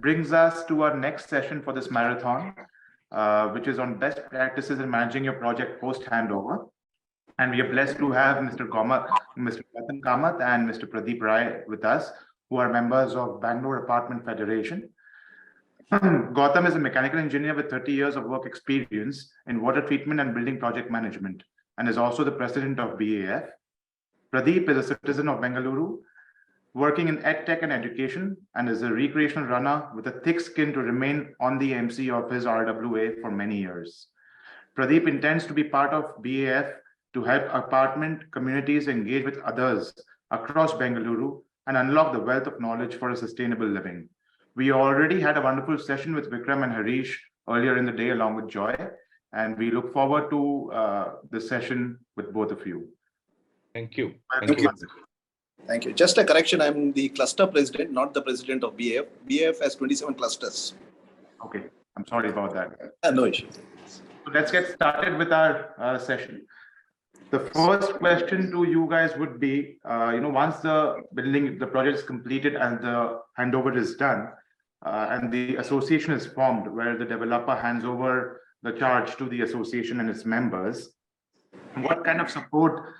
brings us to our next session for this marathon, which is on best practices in managing your project post-handover. And we are blessed to have Mr. Kamath and Mr. Pradeep Rai with us, who are members of Bangalore Apartment Federation. Gautam is a mechanical engineer with 30 years of work experience in water treatment and building project management, and is also the president of BAF. Pradeep is a citizen of Bengaluru, working in EdTech and education, and is a recreational runner with a thick skin to remain on the MC of his RWA for many years. Pradeep intends to be part of BAF to help apartment communities engage with others across Bengaluru and unlock the wealth of knowledge for a sustainable living. We already had a wonderful session with Vikram and Harish earlier in the day along with Joy, and we look forward to the session with both of you. Thank you. Thank you. Just a correction, I'm the cluster president, not the president of BAF. BAF has 27 clusters. Okay, I'm sorry about that. No issues. So let's get started with our session. The first question to you guys would be, once the project is completed and the handover is done, and the association is formed, where the developer hands over the charge to the association and its members, what kind of support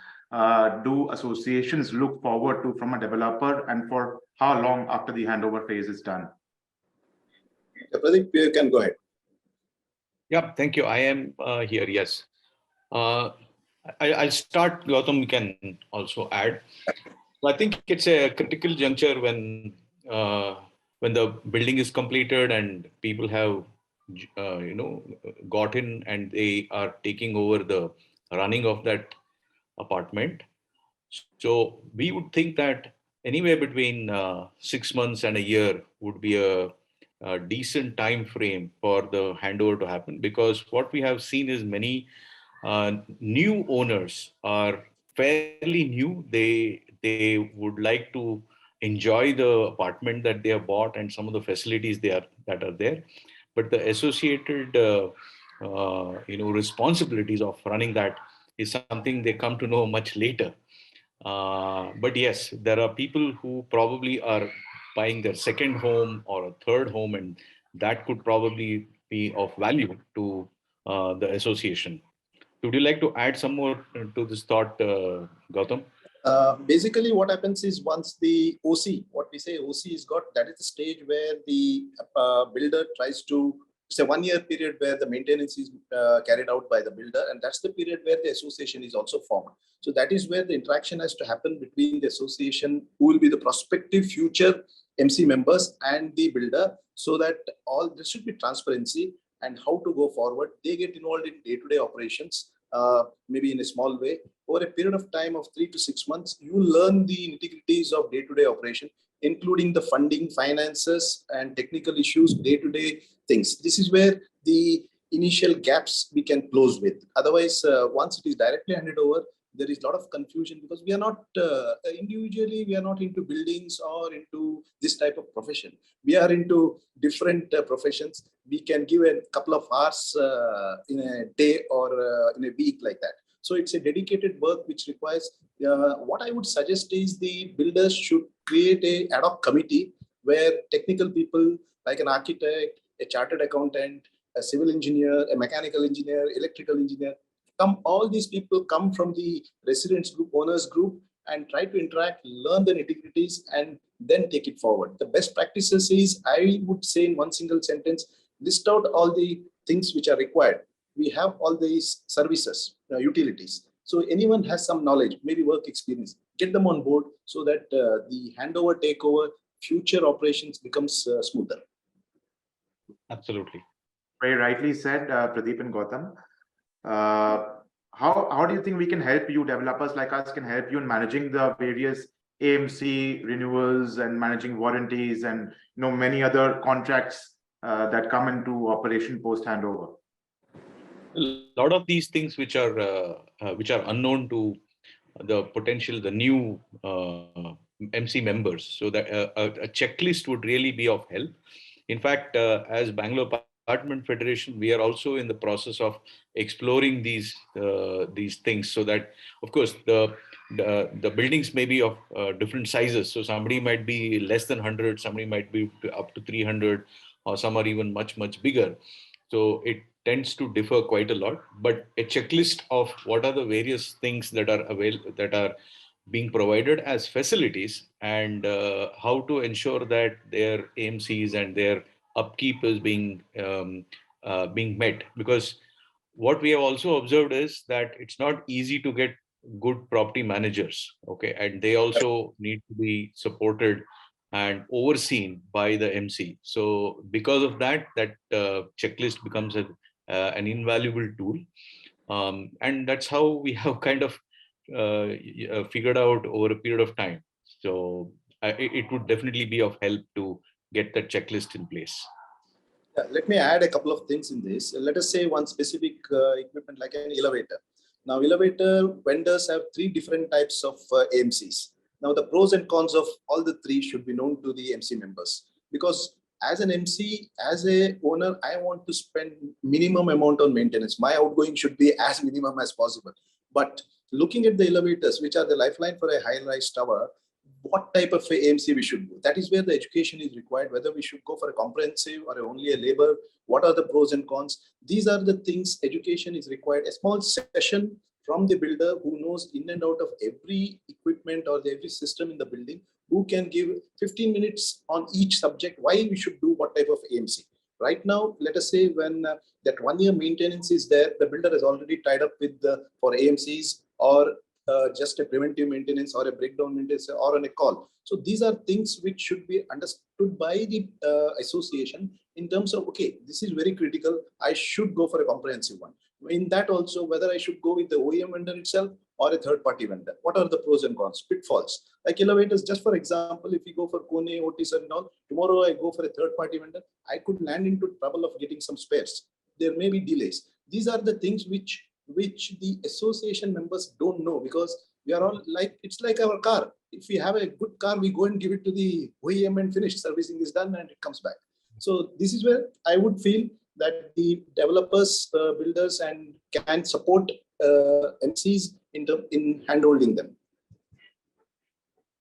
do associations look forward to from a developer, and for how long after the handover phase is done? Pradeep, you can go ahead. Yeah, thank you. I am here, yes. I'll start, Gautam, you can also add. So I think it's a critical juncture when the building is completed and people have, got in and they are taking over the running of that apartment. So we would think that anywhere between 6 months and a year would be a decent time frame for the handover to happen, because what we have seen is many new owners are fairly new. They would like to enjoy the apartment that they have bought and some of the facilities that are there, but the associated responsibilities of running that is something they come to know much later. But yes, there are people who probably are buying their second home or a third home, and that could probably be of value to the association. Would you like to add some more to this thought, Gautam? Basically, what happens is once the OC, what we say OC is got, that is the stage where the builder tries to, it's a 1 year period where the maintenance is carried out by the builder, and that's the period where the association is also formed. So that is where the interaction has to happen between the association, who will be the prospective future MC members, and the builder, so that all there should be transparency and how to go forward. They get involved in day-to-day operations, maybe in a small way. Over a period of time of 3 to 6 months, you learn the nitty-gritties of day-to-day operation, including the funding, finances, and technical issues, day-to-day things. This is where the initial gaps we can close with. Otherwise, once it is directly handed over, there is a lot of confusion, because we are not individually, we are not into buildings or into this type of profession. We are into different professions. We can give a couple of hours in a day or in a week like that. So it's a dedicated work which requires, what I would suggest is the builders should create a ad hoc committee where technical people like an architect, a chartered accountant, a civil engineer, a mechanical engineer, electrical engineer, all these people come from the residents group, owners group, and try to interact, learn the nitty-gritties, and then take it forward. The best practices is, I would say in one single sentence, list out all the things which are required. We have all these services, utilities. So anyone has some knowledge, maybe work experience, get them on board so that the handover, takeover, future operations becomes smoother. Absolutely. Very rightly said, Pradeep and Gautam. How do you think we can help you, developers like us can help you in managing the various AMC renewals and managing warranties and many other contracts that come into operation post handover? A lot of these things which are unknown to the new MC members, so that a checklist would really be of help. In fact, as Bangalore apartment federation, we are also in the process of exploring these things, so that, of course, the buildings may be of different sizes. So somebody might be less than 100, somebody might be up to 300, or some are even much, much bigger. So it tends to differ quite a lot. But a checklist of what are the various things that are available, that are being provided as facilities, and how to ensure that their AMCs and their upkeep is being met. Because what we have also observed is that it's not easy to get good property managers, okay, and they also need to be supported and overseen by the MC. So because of that, checklist becomes an invaluable tool, and that's how we have kind of figured out over a period of time. So it would definitely be of help to get that checklist in place. Let me add a couple of things in this. Let us say one specific equipment like an elevator. Now, elevator vendors have 3 different types of AMCs. Now, the pros and cons of all the 3 should be known to the MC members, because as an MC, as a owner, I want to spend minimum amount on maintenance. My outgoing should be as minimum as possible. But looking at the elevators, which are the lifeline for a high-rise tower, what type of AMC we should do? That is where the education is required, whether we should go for a comprehensive or only a labor. What are the pros and cons? These are the things education is required. A small session from the builder who knows in and out of every equipment or every system in the building, who can give 15 minutes on each subject, why we should do what type of AMC. Right now, let us say when that 1 year maintenance is there, the builder has already tied up with for AMCs or just a preventive maintenance or a breakdown maintenance or on a call. So these are things which should be understood by the association in terms of, okay, this is very critical, I should go for a comprehensive one. In that also, whether I should go with the OEM vendor itself or a third party vendor. What are the pros and cons, pitfalls? Like elevators, just for example, if we go for Kone, Otis and all, tomorrow I go for a third party vendor, I could land into trouble of getting some spares. There may be delays. These are the things which the association members don't know, because we are all like, it's like our car. If we have a good car, we go and give it to the OEM and finished, servicing is done and it comes back. So this is where I would feel that the developers, builders, and can support MCs in handholding them.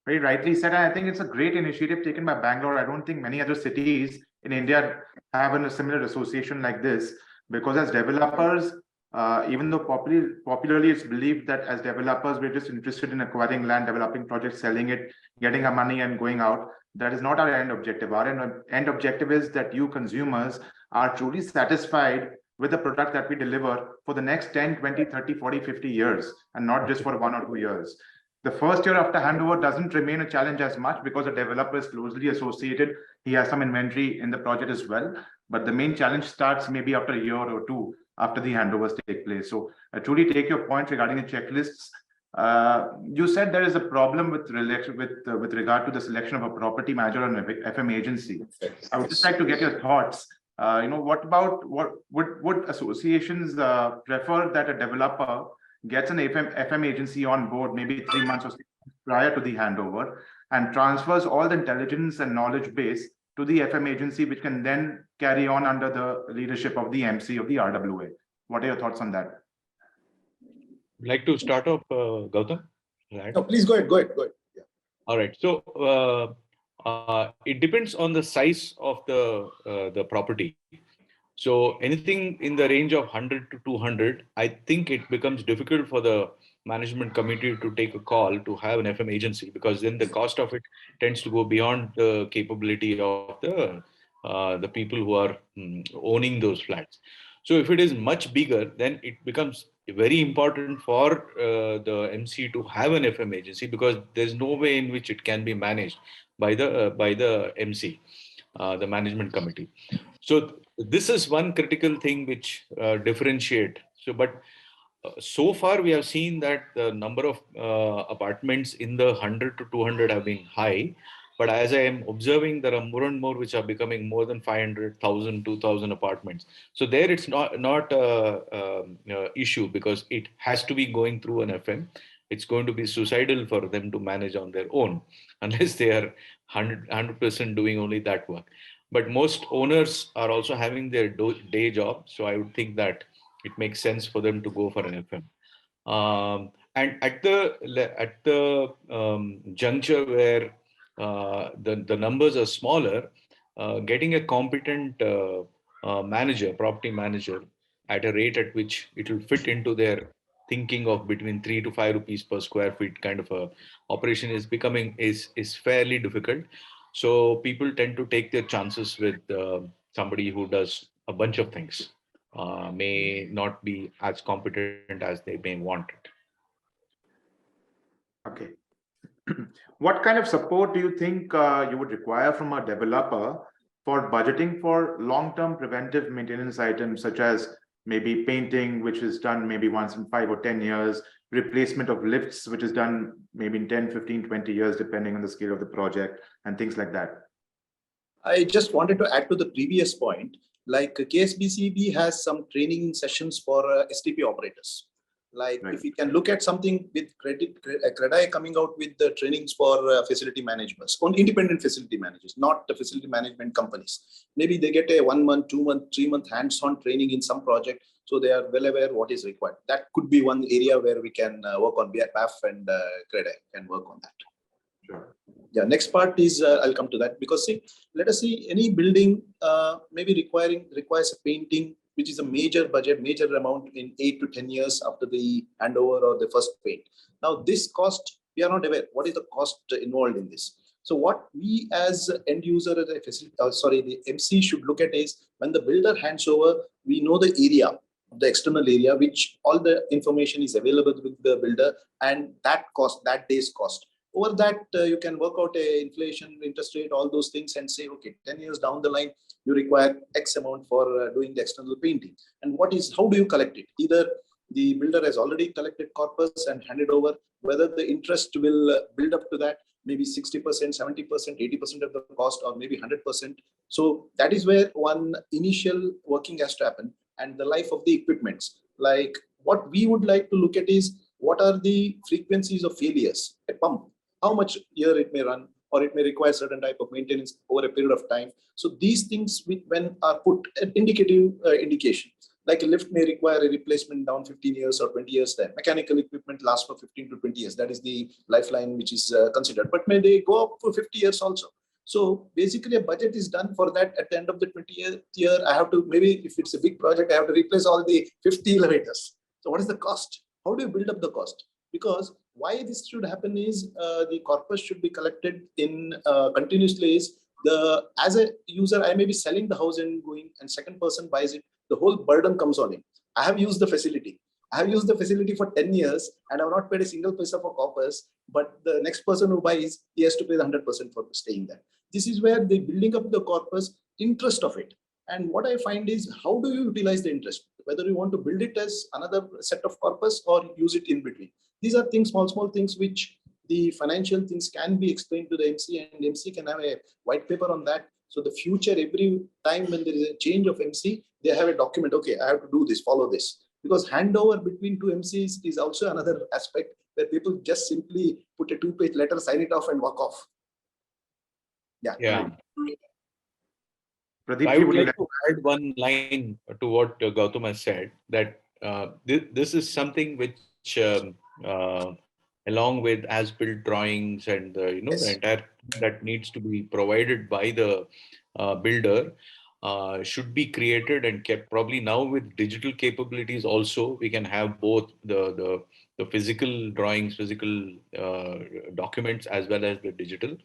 Very rightly said. I think it's a great initiative taken by Bangalore. I don't think many other cities in India have a similar association like this, because as developers, even though popularly it's believed that as developers, we're just interested in acquiring land, developing projects, selling it, getting our money and going out. That is not our end objective. Our end objective is that you consumers are truly satisfied with the product that we deliver for the next 10, 20, 30, 40, 50 years, and not just for 1 or 2 years. The first year after handover doesn't remain a challenge as much, because the developer is closely associated. He has some inventory in the project as well. But the main challenge starts maybe after a year or 2 after the handovers take place. So I truly take your point regarding the checklists. You said there is a problem with regard to the selection of a property manager or an FM agency. I would just like to get your thoughts. What would associations prefer that a developer gets an FM agency on board maybe 3 months or 6 months prior to the handover, and transfers all the intelligence and knowledge base to the FM agency, which can then carry on under the leadership of the MC of the RWA? What are your thoughts on that? Like to start off, Gautam? Right. No, please go ahead. Yeah. All right. So it depends on the size of the property. So anything in the range of 100 to 200, I think it becomes difficult for the management committee to take a call to have an FM agency, because then the cost of it tends to go beyond the capability of the people who are owning those flats. So if it is much bigger, then it becomes very important for the MC to have an FM agency, because there's no way in which it can be managed by the MC, the management committee. So this is one critical thing which differentiate. So far we have seen that the number of apartments in the 100 to 200 have been high. But as I am observing, there are more and more which are becoming more than 500,000, 2,000 apartments. So there it's not issue, because it has to be going through an FM. It's going to be suicidal for them to manage on their own, unless they are 100% doing only that work. but most owners are also having their day job. So I would think that it makes sense for them to go for an FM. And at the juncture where the numbers are smaller, getting a competent manager, property manager, at a rate at which it will fit into their thinking of between 3 to 5 rupees per square feet kind of a operation is fairly difficult. So people tend to take their chances with somebody who does a bunch of things, may not be as competent as they may want it. Okay. What kind of support do you think you would require from a developer for budgeting for long-term preventive maintenance items such as maybe painting, which is done maybe once in 5 or 10 years, replacement of lifts, which is done maybe in 10, 15, 20 years, depending on the scale of the project and things like that? I just wanted to add to the previous point, like KSBCB has some training sessions for STP operators. Like Right. if we can look at something with CREDAI coming out with the trainings for facility management, on independent facility managers, not the facility management companies. Maybe they get a 1 month, 2 month, 3 month hands-on training in some project, so they are well aware what is required. That could be one area where we can work on. BAF and CREDAI can work on that. Sure. Yeah, next part is I'll come to that, because see, let us see, any building maybe requires a painting, which is a major budget, major amount in 8 to 10 years after the handover or the first paint. Now this cost, we are not aware what is the cost involved in this. So what we as end user, as a facility, the MC should look at is, when the builder hands over, we know the area, the external area, which all the information is available with the builder, and that cost, that day's cost. Over that, you can work out a inflation, interest rate, all those things, and say, okay, 10 years down the line, you require X amount for doing the external painting. And how do you collect it? Either the builder has already collected corpus and handed over, whether the interest will build up to that, maybe 60%, 70%, 80% of the cost, or maybe 100%. So that is where one initial working has to happen. And the life of the equipments, like what we would like to look at is, what are the frequencies of failures? A pump, how much year it may run, or it may require certain type of maintenance over a period of time. So these things, when are put an indicative indication, like a lift may require a replacement down 15 years or 20 years time. Mechanical equipment lasts for 15 to 20 years. That is the lifeline which is considered. But may they go up for 50 years also? So basically a budget is done for that. At the end of the 20th year, I have to, maybe if it's a big project, I have to replace all the 50 elevators. So what is the cost? How do you build up the cost? Because why this should happen is the corpus should be collected in continuously. Is as a user, I may be selling the house and going, and second person buys it. The whole burden comes on him. I have used the facility. I have used the facility for 10 years and I have not paid a single paisa for corpus. But the next person who buys, he has to pay the 100% for staying there. This is where the building up the corpus, interest of it. And what I find is, how do you utilize the interest? Whether you want to build it as another set of corpus or use it in between. These are things, small things, which the financial things can be explained to the MC, and MC can have a white paper on that. So the future, every time when there is a change of MC, they have a document. Okay, I have to do this, follow this. Because handover between two MCs is also another aspect where people just simply put a 2-page letter, sign it off, and walk off. Yeah. Yeah. Pradeep, I would would you like to add one line to what Gautam has said, that this is something which, along with as-built drawings and Yes. the entire that needs to be provided by the builder, should be created and kept. Probably now with digital capabilities also, we can have both the physical drawings, physical documents, as well as the digital.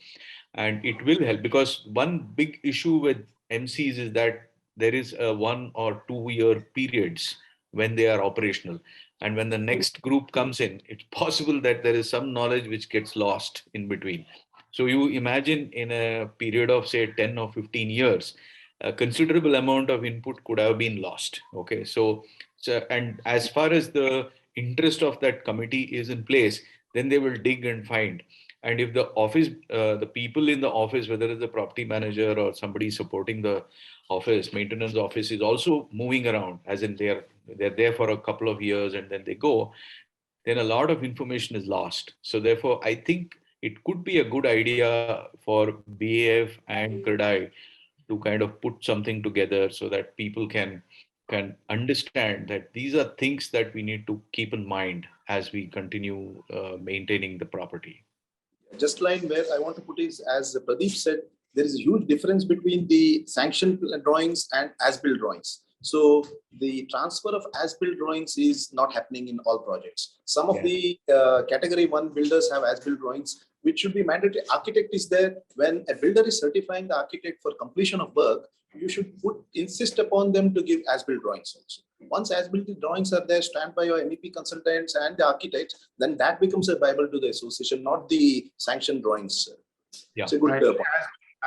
And it will help, because one big issue with MCs is that there is a 1 or 2 year periods when they are operational. And when the next group comes in, it's possible that there is some knowledge which gets lost in between. So you imagine, in a period of say 10 or 15 years, a considerable amount of input could have been lost. Okay, so and as far as the interest of that committee is in place, then they will dig and find. And if the office, the people in the office, whether it's the property manager or somebody supporting the office, maintenance office, is also moving around, as in they're there for a couple of years and then they go, then a lot of information is lost. So therefore, I think it could be a good idea for BAF and CREDAI to kind of put something together so that people can understand that these are things that we need to keep in mind as we continue maintaining the property. Just line where I want to put is, as Pradeep said, there is a huge difference between the sanction drawings and as-built drawings. So the transfer of as-built drawings is not happening in all projects. Some of the category 1 builders have as-built drawings, which should be mandatory. Architect is there. When a builder is certifying the architect for completion of work, you should insist upon them to give as-built drawings also. Once as-built drawings are there, stamped by your MEP consultants and the architects, then that becomes a Bible to the association, not the sanction drawings. Yeah, it's a good point.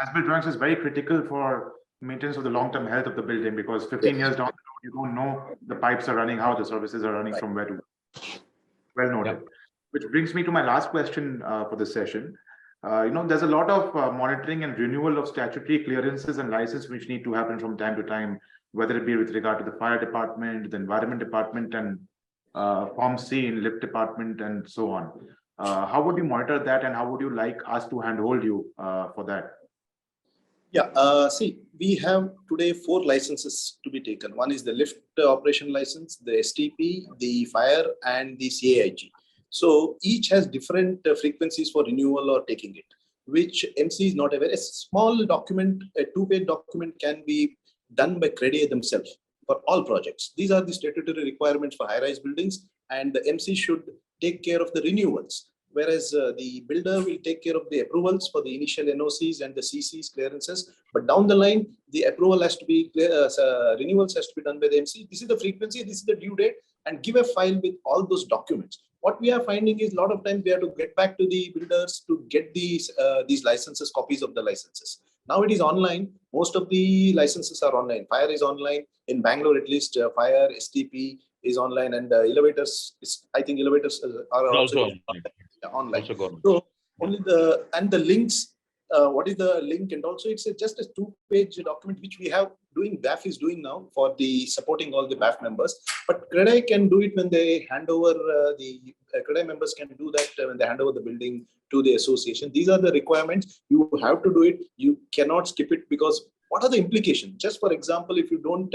As-built drawings is very critical for maintenance of the long-term health of the building, because 15 years down the road, you don't know the pipes are running, how the services are running, from where to. Well noted. Which brings me to my last question for this session. There's a lot of monitoring and renewal of statutory clearances and licenses which need to happen from time to time, whether it be with regard to the fire department, the environment department, and Form C in lift department, and so on. How would you monitor that, and how would you like us to handhold you for that? Yeah, see, we have today 4 licenses to be taken. One is the lift operation license, the STP, the fire, and the CAIG. So each has different frequencies for renewal or taking it, which MC is not aware. A small document, a 2-page document, can be done by CREDAI themselves for all projects. These are the statutory requirements for high-rise buildings, and the MC should take care of the renewals, whereas the builder will take care of the approvals for the initial NOCs and the CCs clearances. But down the line, the approval has to be renewals has to be done by the MC. This is the frequency, this is the due date, and give a file with all those documents. What we are finding is a lot of times we have to get back to the builders to get these licenses, copies of the licenses. Now it is online. Most of the licenses are online. Fire is online. In Bangalore, at least, fire, STP is online, and elevators, I think elevators are also online. So only the links, what is the link, and also it's just a 2-page document which we have doing, BAF is doing now for the supporting all the BAF members. But CREDAI can do it when they hand over, the CREDAI members can do that when they hand over the building to the association. These are the requirements. You have to do it. You cannot skip it, because what are the implications? Just for example, if you don't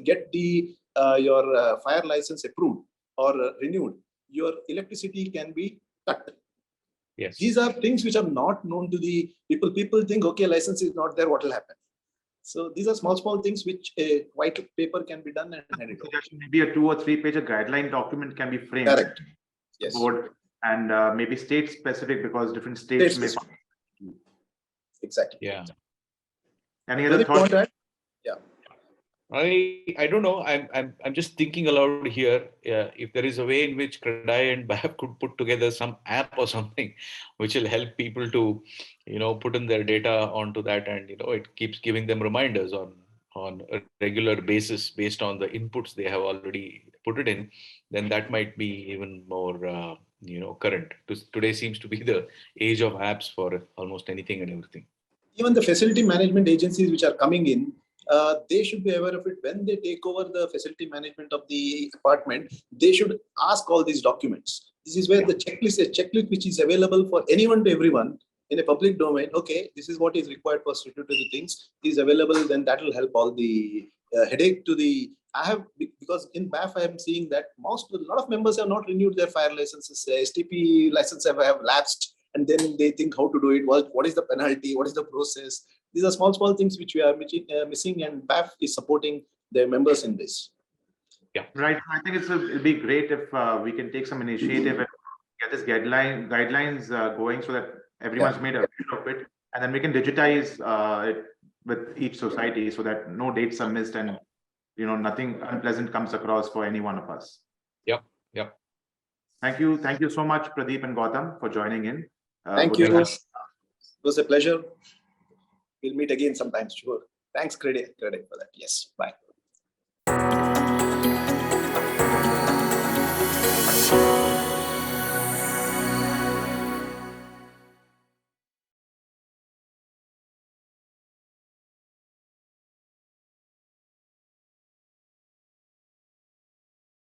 get the your fire license approved or renewed, your electricity can be cut. Yes. These are things which are not known to the people. People think, okay, license is not there, what will happen? So these are small things which a white paper can be done and handed over. Maybe a 2 or 3-page guideline document can be framed. Correct. Yes. Board, and maybe state specific, because different states may. Exactly. Yeah. Any other thoughts? Yeah. I don't know. I'm just thinking aloud here. If there is a way in which CREDAI and BAF could put together some app or something, which will help people to, put in their data onto that, and it keeps giving them reminders on a regular basis based on the inputs they have already put it in, then that might be even more, current. Today seems to be the age of apps for almost anything and everything. Even the facility management agencies which are coming in, they should be aware of it. When they take over the facility management of the apartment, they should ask all these documents. This is where the checklist which is available for anyone to everyone in a public domain. Okay, this is what is required for statutory things is available. Then that will help all the headache to the. Because in BAF I am seeing that a lot of members have not renewed their fire licenses. STP license have lapsed, and then they think how to do it. What is the penalty? What is the process? These are small things which we are missing, and BAF is supporting their members in this. Yeah, right. I think it'll be great if we can take some initiative and get this guidelines going, so that everyone's made a bit of it, and then we can digitize it with each society, so that no dates are missed, and nothing unpleasant comes across for any one of us. Yep. Thank you so much, Pradeep and Gautam, for joining in. Thank you. It was a pleasure. We'll meet again sometime, sure. Thanks, CREDAI for that. Yes, bye.